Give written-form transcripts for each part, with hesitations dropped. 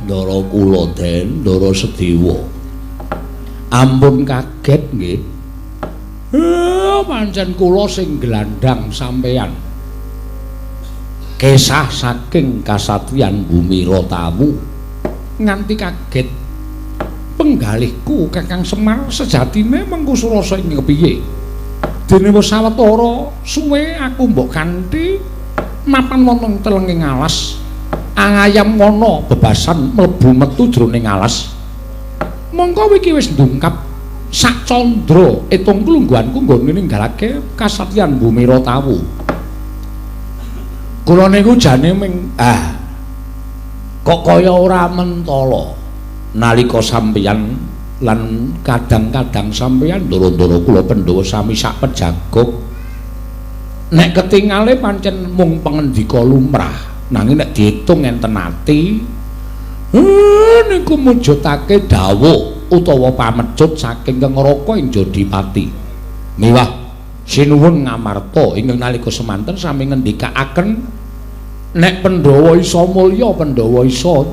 Ndara kula Den, Ndara Sedewa. Ampun kaget nggih. Pancen kula sing glandhang sampeyan. Kesah saking kasatriyan Bumira Tawu nganti kaget. Penggalihku Kakang Semar sejatine mengku surasa ing kepiye? Dene wis sawetara suwe aku mbok kanthi mapan wonten telenging alas. Angayam ngono bebasan mlebu metu jroning alas. Mongko iki wis ndungkap sak candra etung klungguhanku nggon ninggalake kasatriyan Bumira Tawu. Kula niku jane kok kaya ora mentala nalika sampeyan lan kadang-kadang sampeyan ndara-ndara kula Pandhawa sami sak pejagok. Nek ketingale pancen mung pangendika lumrah. Nanging nek diitung enten ati niku mujudake dawuh utawa pamecut saking Kang Raka ing Jodipati. Miwah sinuwun ngamarta ingkang nalika semanten sami ngendikaaken nek Pandhawa isa mulya Pandhawa isa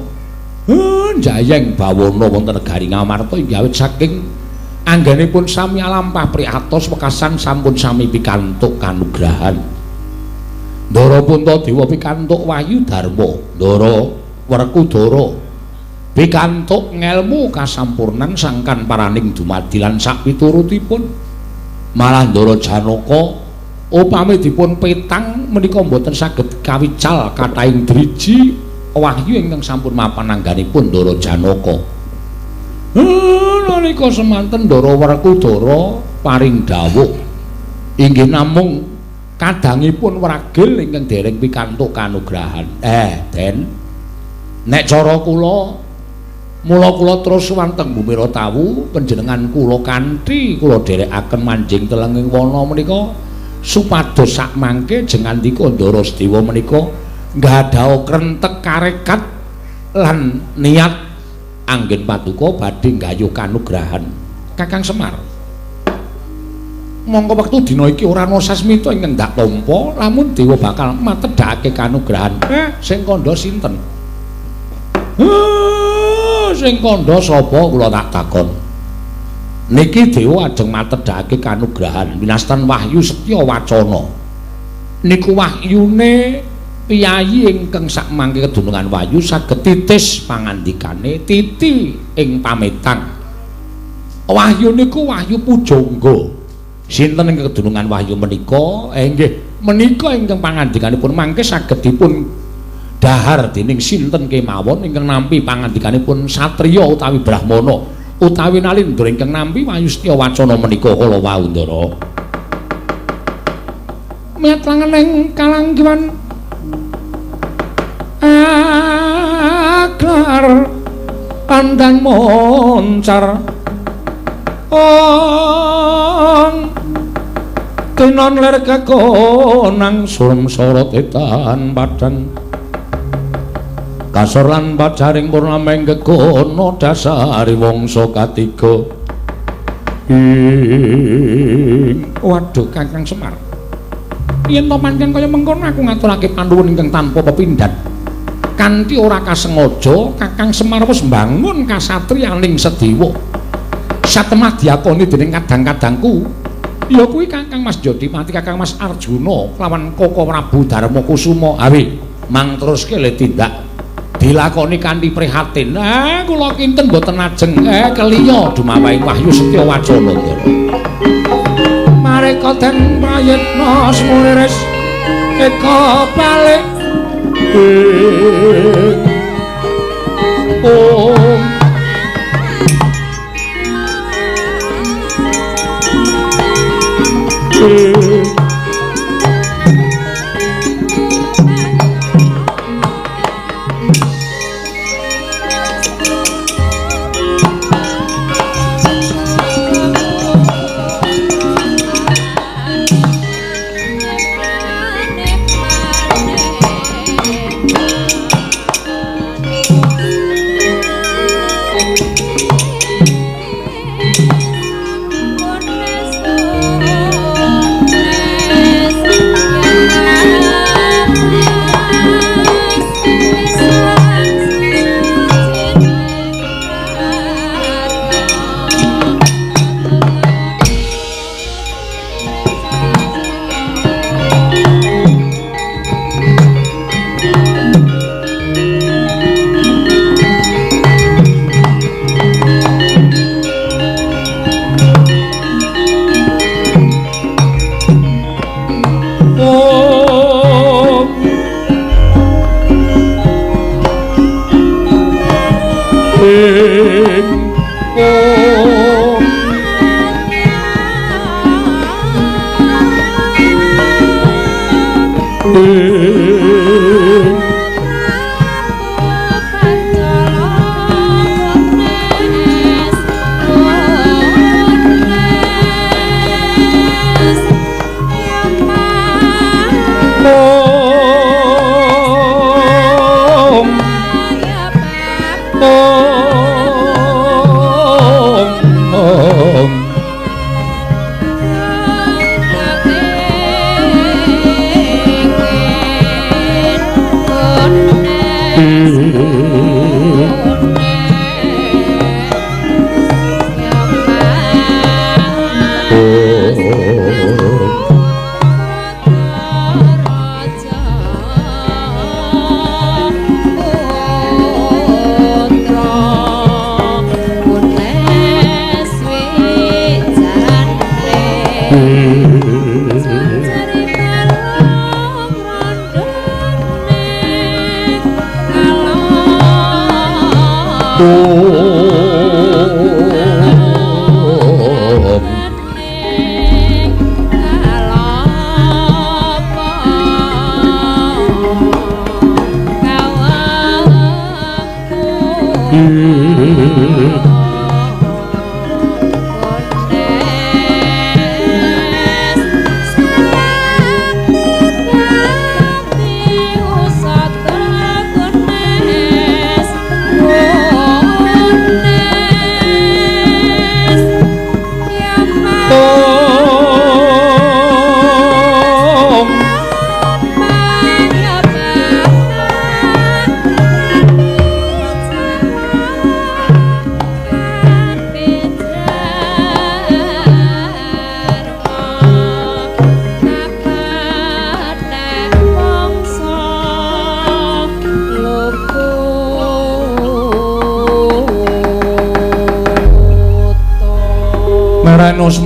njayeng bawana wonten negari Ngamarta inggih awit saking anggenipun sami alampah priatos wekasan sampun sami pikantuk kanugrahan. Ndara Puntadewa pikantuk wahyu dharma, Ndara Werkudara pikantuk ngelmu kasampurnan sangkan paraning dumadi lan sak piturutipun. Malah Ndara Janaka upami dipun petang menika mboten saged kawical kathahing driji wahyu ingkang sampun mapan angganipun Ndara Janaka. Nalika semanten Ndara Werkudara paring dawuh inggih namung kadangipun wragil ingkang dereng pikantuk kanugrahan. Den, nek cara kula mula kula terus wanteng Bumira Tawu panjenengan kula kanthi kula dherekaken manjing telenging wana menika supados sak mangke jengandika Ndara Sedewa menika nggadaha krentek karekat lan niat anggen paduka badhe nggayuh kanugrahan Kakang Semar. Monggo wektu dina iki ora ana sasmita ingkang ndak tampa lamun dewa bakal matedhake kanugrahan. Sing kandha sinten? Sing kandha sapa kula tak takon. Niki dewa ajeng matedhake kanugrahan winastan Wahyu Setya Wacana. Niku wahyune piyayi ingkang sakmangke kedunungan Wahyu saged titis pangandikane titi ing pametang. Wahyu niku Wahyu Pujangga. Sinten ing kedunungan Wahyu menika? Nggih, menika ingkang pangandikanipun mangke saged dipun dahar dening sinten kemawon ingkang nampi pangandikanipun satriya utawi brahmana utawi nalindra ingkang nampi Wahyu Setya Wacana menika kala wau Ndara. Miatrangen ing kalanggiwan aklar pandang moncar tinon ler kakonang surem sorot etan padang kasor lan pacaring purnama ing gegono dasari wangsa katiga. Waduh Kakang Semar, yen to pancen kaya mengkono aku ngaturake panuwun ingkang tanpa pepindhan kanthi ora kasengaja Kakang Semar wis mbangun kasatriyaning Sedewa satemah diakoni dening kadang-kadangku ya kuwi Kakang Mas Jodipati, Kakang Mas Arjuna lawan Koko Prabu Darmakusuma. Awi mangteruske le tindak dilakoni kanthi prihatin. Kula kinten boten ajeng keliya dumawahing Wahyu Setya Wacana. Mareka den prayitna smuliris eka balik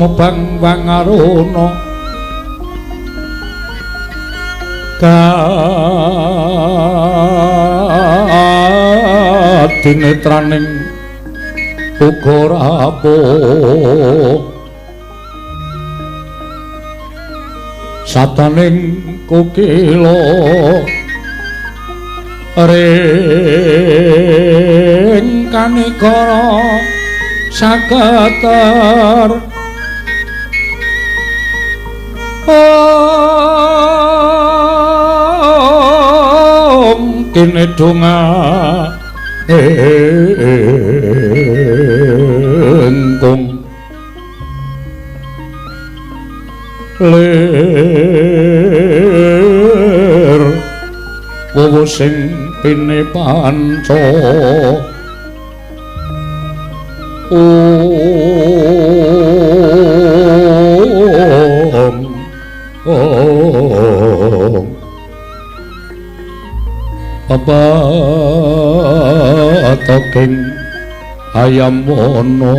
Mubang Wangaruna kadinetraning uga rapuh sataning kukila ring kanikara sakatar kene donga engkung lir wowo sing pine panca apa toking ayam wono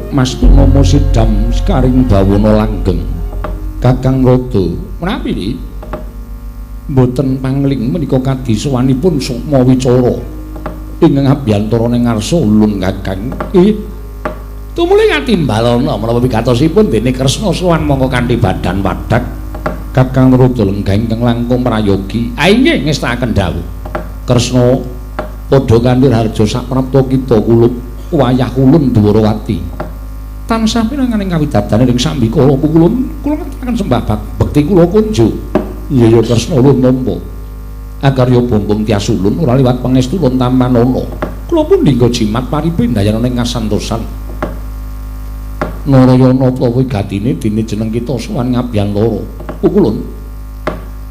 Mas Nomo Sidam Skaring Bawana langgeng Kakang Rada menawi niki mboten pangling menika kadhi sowanipun Sukma Wicara ingkang abiyantara ning ngarsa ulun Kakang tumuli ngatimbalana menapa wigatosipun dene Kresna sowan mongko kanthi badan wadak Kakang Rada lenggah ingkang langkung prayogi inggih ngestakaken dawuh Kresna padha kanthi harja saprapta kita kulup wayah kulun Dwarawati tansah pinanganing kawidadane ing sambikala kulun kula akan sembah bekti kula kunjuk iya ya Kresna ulun nampa agar ya bombong tias ulun ora liwat pangestu ulun tamanana kula pun dinggo jimat paripe ndayana ing kasantosan Narayana utawa gatine dene jeneng kita sowan ngabyan loro kulun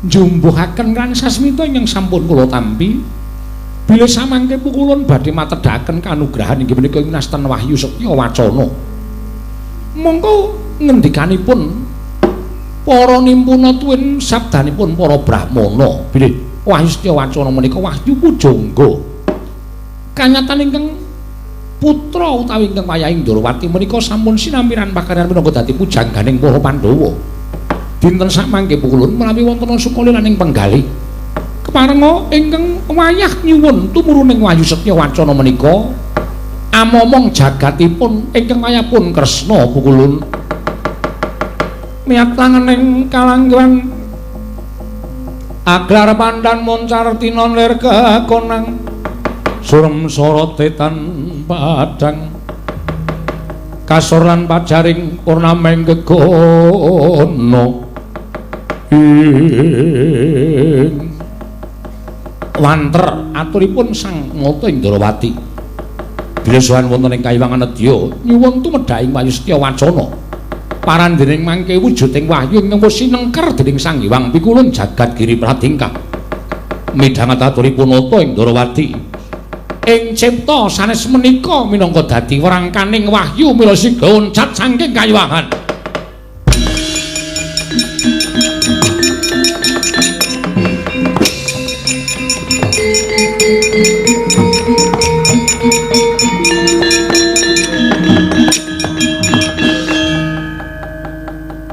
njumbuhaken kan sasmita ingkang sampun kula tampi bilih samangke pukulun badhe matedhaken kanugrahan inggih menika Nastan Wahyu Setya Wacana mongko ngendikanipun para nimpuna tuwin sabdanipun para brahmana bilih Wahyu Setya Wacana menika Wahyu Pujangga kanyatan ingkang putra utawi ingkang wayahing Ndrawati menika sampun sinampiran pakaryan minangka dadi pujangganing para Pandhawa dinten samangke pukulun menawi wonten sukaliraning penggalih Keparenga ingkang wayah nyuwun tumuruning Wahyu Setya Wacana menika amomong jagatipun ingkang wayahipun Kresna pukulun miat langening kalanggan aglar pandan moncar tinon lir kekonang surem sorotetan padang kasur lan pajaring purnameng gegono ing wanter aturipun Sang Mata Indrawati bilih sowan wonten ing Kayiwangan Nedya nyuwun tumedhaing Wahyu Setya Wacana parandening mangke wujuding wahyu ingkang sinengker dening Sang Hyang Pikulun jagat Giri Pradingkah midhanget aturipun Mata Indrawati ing cipta sanes menika minangka dadi werangkaning wahyu mila siga oncat saking Kayiwangan.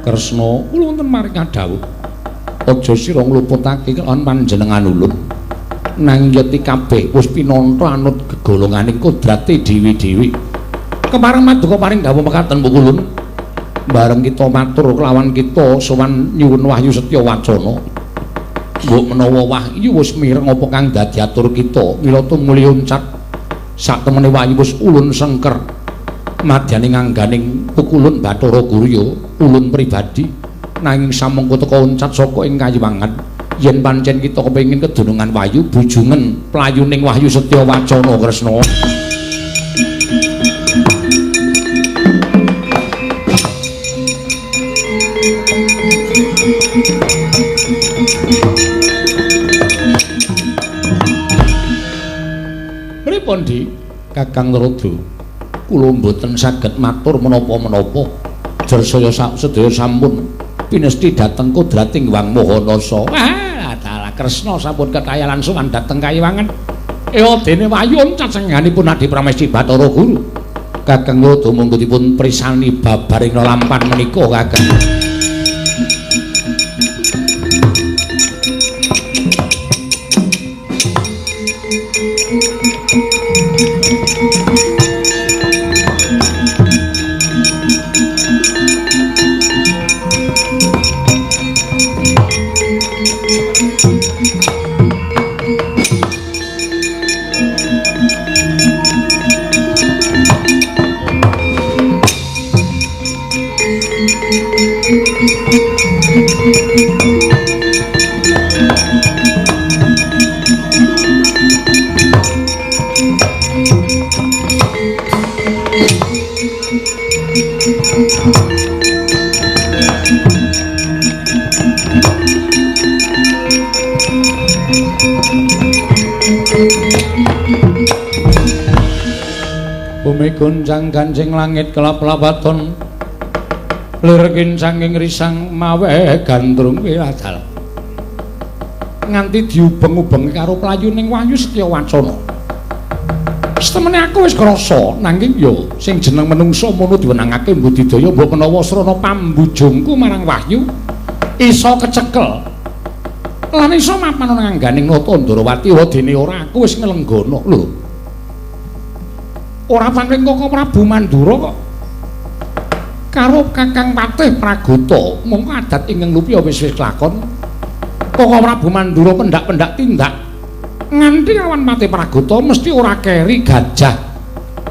Kresna kula wonten maring dawuh aja sira ngluputake kelawan panjenengan ulun nanging yeti kabeh wis pinanta anut gegolonganing kodrate dewi-dewi kepareng maduka paring dawuh mekaten pukulun bareng kita matur kelawan kita sowan nyuwun Wahyu Setya Wacana mbok menawa wahyu wis mireng apa kang dadi atur kita mila tumuli oncat sak temene wahyu wis ulun sengker madyaning angganing pukulun Bathara Gurya ulun pribadi nanging samangka teka oncat saka ing Kayiwangan yen pancen kita kepengin kedunungan wahyu bujungen playuning Wahyu Setya Wacana Kresna pripun Di Kakang Narada kula mboten saged matur menapa-menapa jersaya sedaya sampun pinesti dhateng kodrating Wang Mahanasa. Wah, dalah Kresna sampun kekayalan sowan dhateng Kayiwangan. Dene wahyu oncat sengganipun Adi Pramesti Bathara Guru. Kakang Narada monggo dipun prisani babaring lampahan menika Kakang. Bumi gonjang ganjing langit kelap-lapaton lir kincanging risang mawe gandrung wiradal nganti diubeng-ubeng karo playuning Wahyu Setya Wacana. Setemene aku wis krasa nanging ya sing jeneng menungsa mono diwenangake mbudidaya mbok menawa srana pambujungku marang Wahyu isa kecekel lan isa mapan ana ngangganing Nata Ndrawati dene ora aku wis nglenggono lho. Ora pancen Koko Prabu Mandura kok karo Kakang Patih Pragata mongko adat ingkang lupi wis lakon. Koko Prabu Mandura pendak-pendak tindak nganti awan Patih Pragata mesti ora keri gajah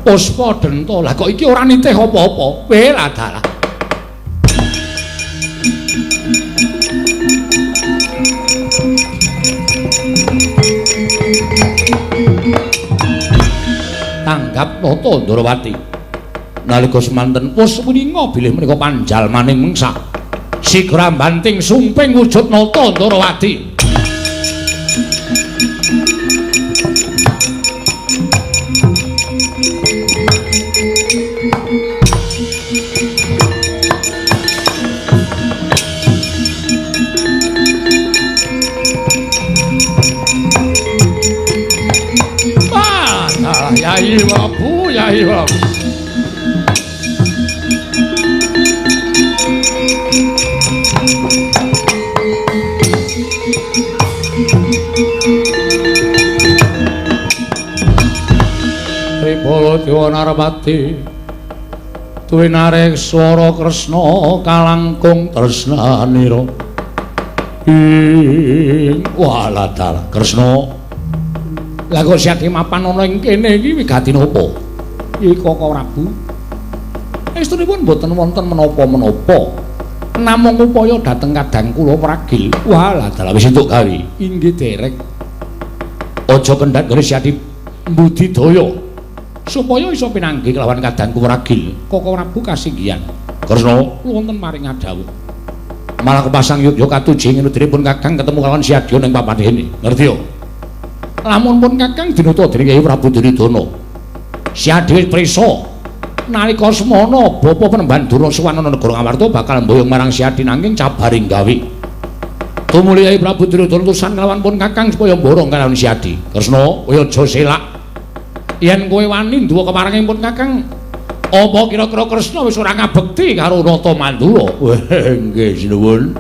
Puspa Denta. Lah kok iki ora nitih apa-apa. Lah dalah. Tanggap Nata Ndrawati nalika semanten wus wininga bilih menika panjalmaning mengsak sigra banting sumping wujud Nata Ndrawati. Yai Prabu, Yai Prabu. Baladewa Narpati duwe narik swara Kresna kalangkung tresnanira waladal Kresna lha kok Syadi mapan ana ing kene iki wigati napa iki Koko Prabu estunipun boten wonten menapa-menapa namung upaya dhateng kadang kula pragil waladal wis entuk gawe inggih derek aja kendhat gone Syadi Budidaya supaya iso pinanggih kelawan kadangku ragil Koko Prabu kasinggihan Kresna wonten maring adawuh malah kepasang yuk katuji ngenudripun Kakang ketemu kelawan Syadya ning papan dene ngerti yo lamun pun Kakang dinuta dening Kyai Prabu Duryudana Syadya wis prisa nalika semana bapa penemban Durna negara Ngamarta bakal mboyong marang Syadi nanging cabaring gawe tumuli Kyai Prabu Duryudana tusan kelawan pun Kakang supaya mborong kelawan Syadi Kresna kaya aja selak yen kowe wani duwa keparengipun Kakang apa kira-kira Kresna wis ora ngabekti karo Nata Mandura nggih sinuwun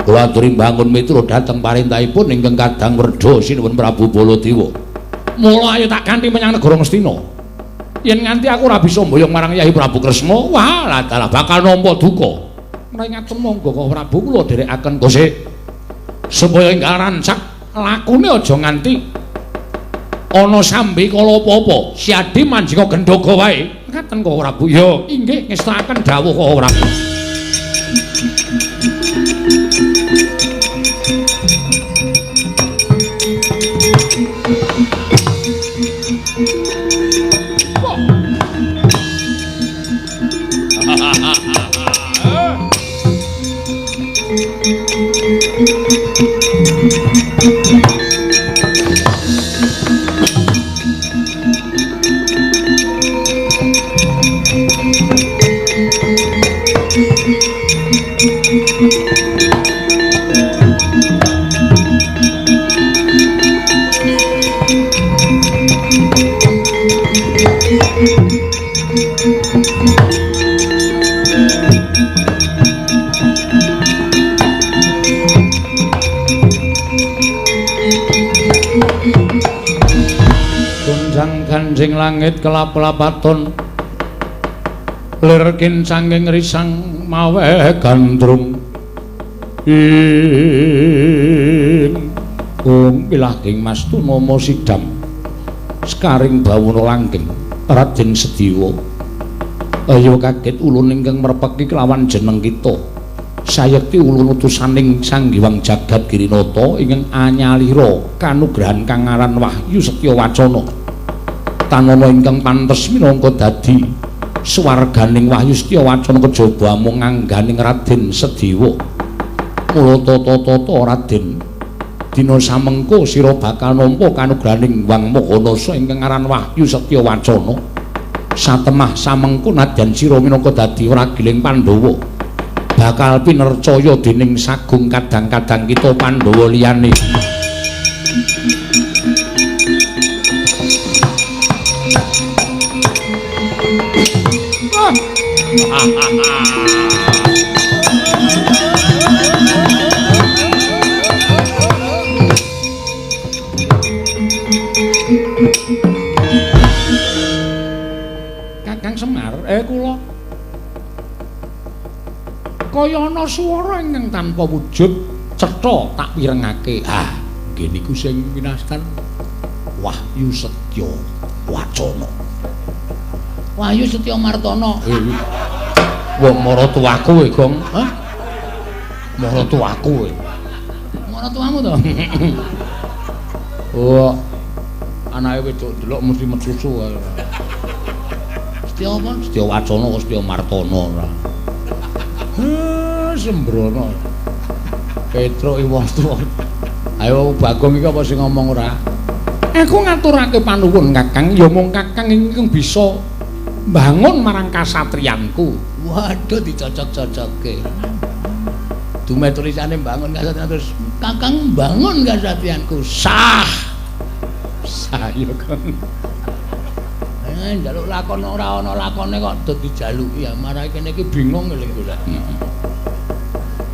kula aturi mbangun mitra dhateng parentahipun ingkang kadang werda sinuwun Prabu Baladewa mula ayo tak ganti menyang negara Ngastina yen nganti aku ora bisa mboyong marang Kyai Prabu Kresna wah ladalah bakal nampa duka ngaten monggo Koko Prabu kula dherekaken kose supaya ingkang rancak lakune aja nganti ana sambi kala apa-apa Syadi manjika gendhaga wae ngaten Koko Prabu ya inggih ngestakaken dawuh Koko Prabu Ganjing langit kelap-lapaton lir kincanging risang mawe gandrung ing pilahing Mastunama sidam skaring bawuna langgeng Raden Sediwa ayo kaget ulun ingkang merpeki kelawan jeneng kita sayekti ulun utusaning Sang Hyang Jagat Girinata ingkang anyalira kanugrahan kang aran Wahyu Setya Wacana tanana ingkang pantes minangka dadi swarganing Wahyu Setya Wacana kejaba amung ngangganing Raden Sediwa mula tata-tata Raden dina samengko sira bakal nampa kanugrahaning Wang Mahanasa ingkang aran Wahyu Setya Wacana satemah samengko nadyan sira minangka dadi ragiling Pandhawa bakal pinercaya dening sagung kadang-kadang kita Pandhawa liyane Kakang Semar, kula kaya ana swara ingkang tanpa wujud cetha tak pirengake. Nggih niku sing winastan Wahyu Setya Wacana. Wahyu Setya Martana. Wong maratuwaku kowe, Gong. Hah? Maratuwaku kowe. Maratuwamu to? Oh. Anake wedok delok mesti metusu kae. Setya apa? Setya Wacana kok Setya Martana ora. Sembrono. Petro Iwastu. Ayo Bagong iki apa sing ngomong ora? Aku ngaturake panuwun Kakang, ya mung Kakang ingkang bisa bangun marang kasatriyanku. Waduh dicocok-cocokke. Dume tulisane bangun kasatriyan terus Kakang bangun kasatriyanku. Sah. Sayo Kang. Njaluk lakon ora ana lakone kok do dijaluki ya marang kene iki bingung lho kula.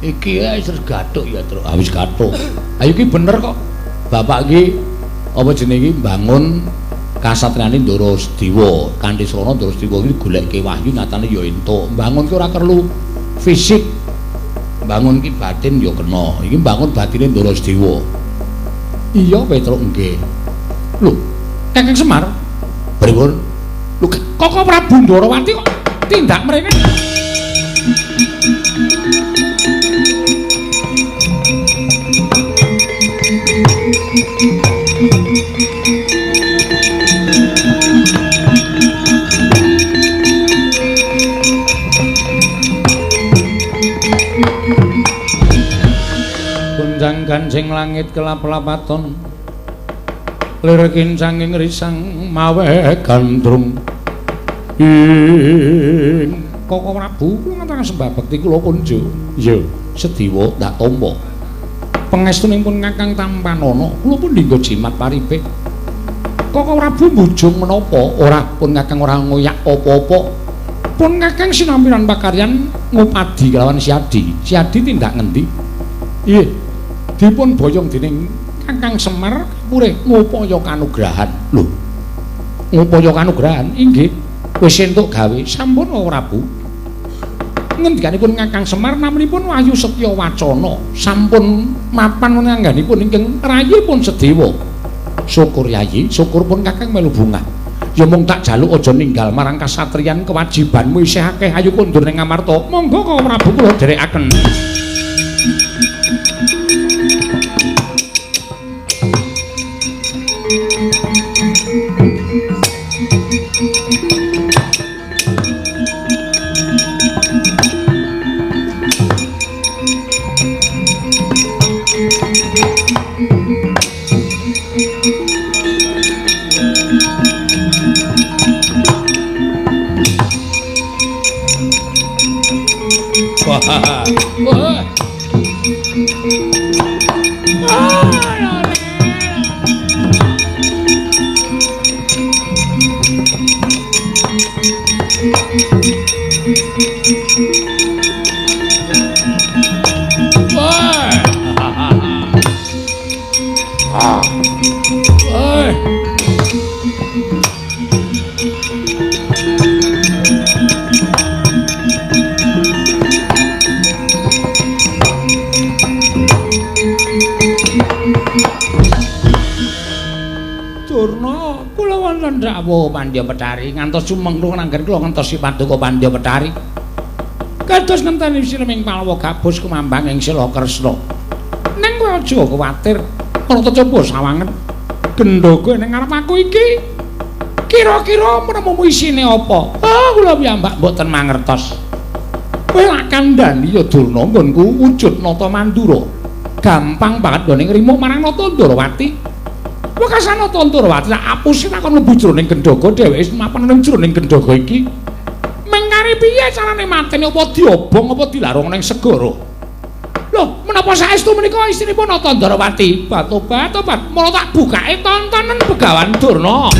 Iki wis gathuk ya, Truk. Ah wis gathuk. Ayo iki bener kok. Bapak iki apa jenenge iki bangun kasatriyane Ndara Sedewa kanthi srana Ndara Sedewa iki goleke wahyu nyatane ya entuk mbangun ki ora perlu fisik bangun ki batin ya kena iki bangun batine Ndara Sedewa iya Petruk nggih lho Kakang Semar pripun lho Koko Prabu Ndarawati kok tindak mrene Kunjang gancing langit kelap-lapaton lir kincanging risang mawe gandrung ing Koko Prabu kula ngaturaken sembah bekti kula punja ya Sedewa ndak tampa pangestunipun Kakang Tampanana kula pun dinggo jimat paribeh Koko Prabu mbujung menapa ora pun Kakang ora ngoyak apa-apa pun Kakang sinambiran pakaryan ngupadi kelawan Siadi tindak ngendi nggih dipun boyong dening Kakang Semar purih ngupaya kanugrahan lho ngupaya kanugrahan inggih wis entuk gawe sampun Prabu ngendikanipun Kakang Semar namanipun Wahyu Setya Wacana sampun mapan ngangganipun ingkang rayipun Sedewa syukur Yayi syukur pun Kakang melu bungah ya mung tak jaluk aja ninggal marang kasatriyan kewajibanmu isih akeh ayu kondur ning Ngamarta monggo Koko Prabu kula dherekaken Wah. Durna kula wonten dawuh Pandya Petari ngantos sumengkung nanggen kula ngentosi paduka Pandya Petari kados ngenteni sineming Palawa gabus kumambang ing Sila Kresna ning kowe aja kuwatir ana coba sawangen gendhoga ning ngarep aku iki kira-kira menemu isine apa kula piyambak mboten mangertos kowe lak kandhani ya Durna nggonku wujud nata mandura gampang banget nggo nrimo marang nata Ndarawati Wakasana Ndarawati tak apusi tak kon mlebu jroning gendhoga dheweke mapan ning jroning gendhoga iki. Mengkari piye carane mateni apa diobong apa dilarung ning segara? Lho, menapa saestu menika isinipun Ndarawati? Tobat. Mula tak bukake tontonan Begawan Durna.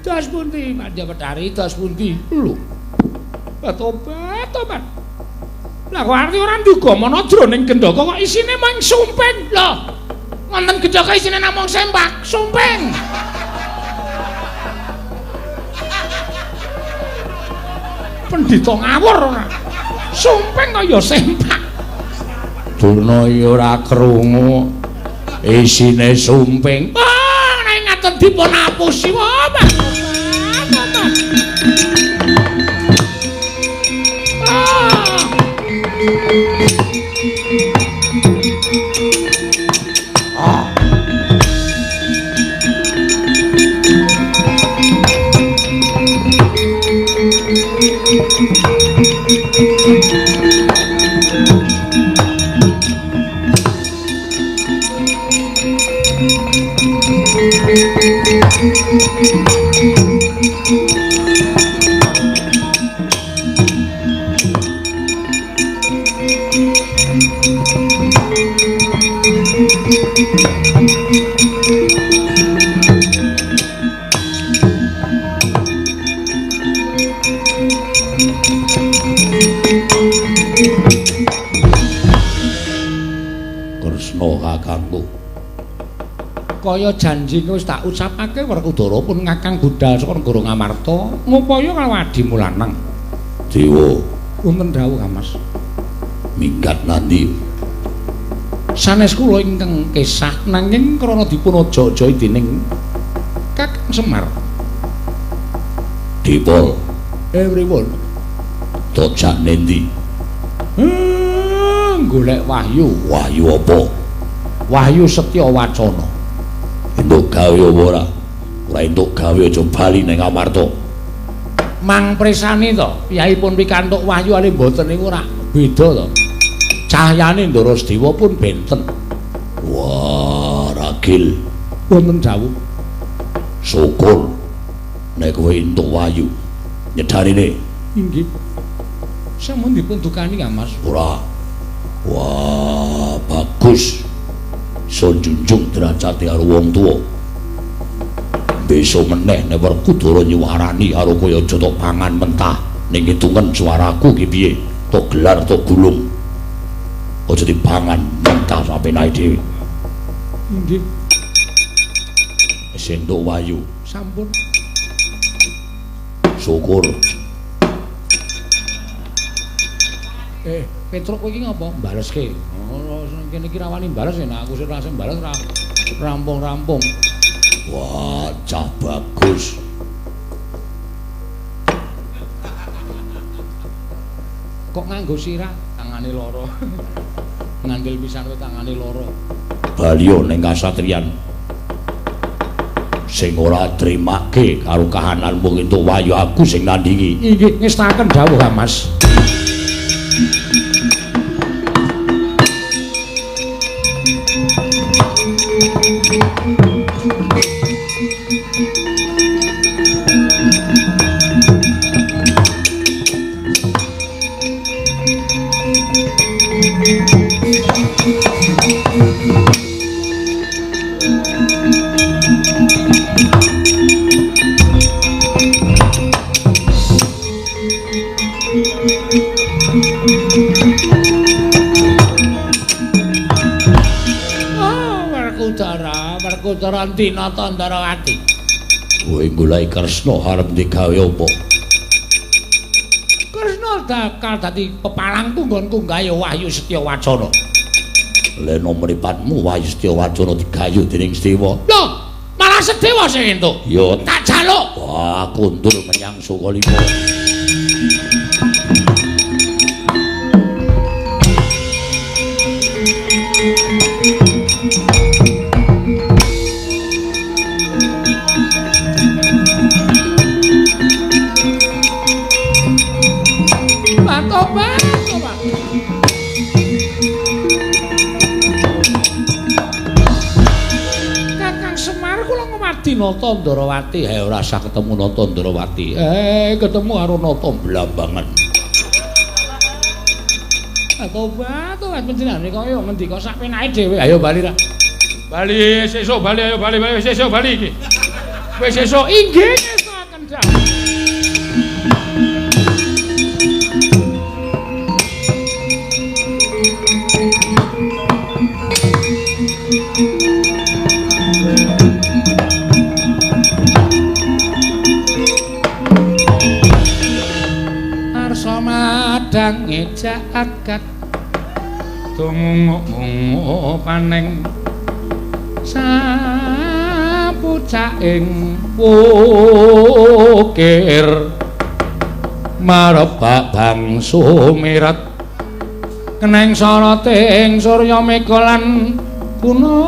Das pundi Pandya Petari das pundi lho tobat lah kok arti ora nduga mana jroning gendhoga kok isine mung sumping lho wonten gendhoga isine namung sempak sumping pendhita ngawur ora sumping kaya sempak Durna ya ora krungu isine sumping nek ngaten dipun apusi wae kakangku. Kaya janji wis tak ucapake Werkudara pun ngakang budal saka negara Ngamarta ngupaya karo adimu lanang. Dewa, wonten dawuh Mas. Minggat nanti. Sanes kula ingkang kesah nanging krana dipun aja-aja dening Kakang Semar. Dipol, everyone. Tojak nendi? Golek wahyu. Wahyu apa? Wahyu Setya Wacana. Entuk gawe apa ora? Ora entuk gawe aja bali ning Ngamarta. Mang presani to, piyahipun pikantuk wahyu ale mboten niku ora beda to. Cahyane Ndara Sedewa pun benten. Wah, ragil. Wonten dawuh. Syukur nek kowe entuk wahyu. Nyedarine. Inggih. Sampun dipun dukani ya, Mas. Ora. Wah, bagus. So junjung derajate karo wong tuwa. Besok meneh nek Werkudara nyuwarani karo kowe aja tok pangan mentah ning hitungan suaraku ki piye? Tok gelar tok gulung. Aja dipangan mentah sampe naik dhewe. Nggih. Wis entuk wayu. Sampun. Syukur. Petruk kowe iki ngapa mbaleske? Kene iki rawani bales nek aku sing rasem bales rampung-rampung. Wah, cah bagus. Kok nganggo sirah tangane loro. Ngandel pisan kowe tangane loro. Baliyo ning kasatriyan. Sing ora trimake karo kahananmu entuk wayu aku sing nandingi. Nggih, ngestaken dawuh, Mas. Werkudara Dinata Ndarawati. Kowe golek Kresna arep digawe apa? Kresna bakal dadi pepalangku nggonku gawe Wahyu Setya Wacana. Leno mripatmu Wahyu Setya Wacana digayu dening Sedewa. Lho, malah Sedewa sing entuk. Ya tak jaluk. Wah, kundur menyang Sukalima. Nata Ndarawati, ora usah ketemu Nata Ndarawati. Ketemu karo Nata Blambangan. Tobat panjenengane kaya ngendika sak penake dhewe. Ayo bali ra. Bali sesuk bali ayo bali sesuk bali iki. Wis sesuk inggih ngestaken dawuh. Madang ngejak agak tunggu paneng sapucaing wukir marebak bang sumirat keneng soroting surya mega lan gunung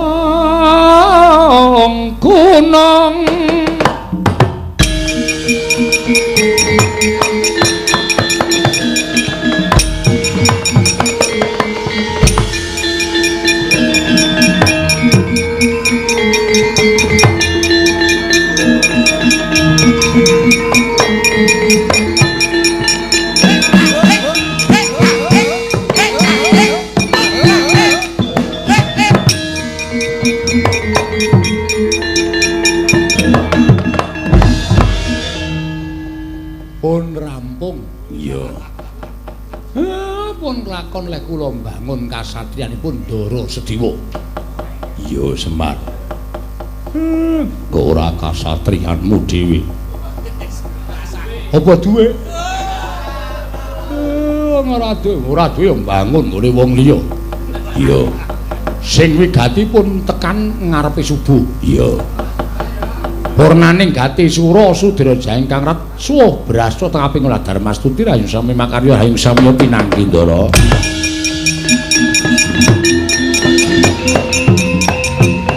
lakon lek kula mbangun kasatriyanipun Ndara Sedewa. Iya Semar. Kok ora kasatriyanmu dhewe. Apa duwe? Ora duwe mbangun ngene wong liya. Iya. Sing wigatipun tekan ngarepe subuh. Iya. Purnaning gati sura Sudraja ingkang rat suwuh brasa teng aping ula Darmastuti rayu sami makarya hayung samya pinanggih ndara.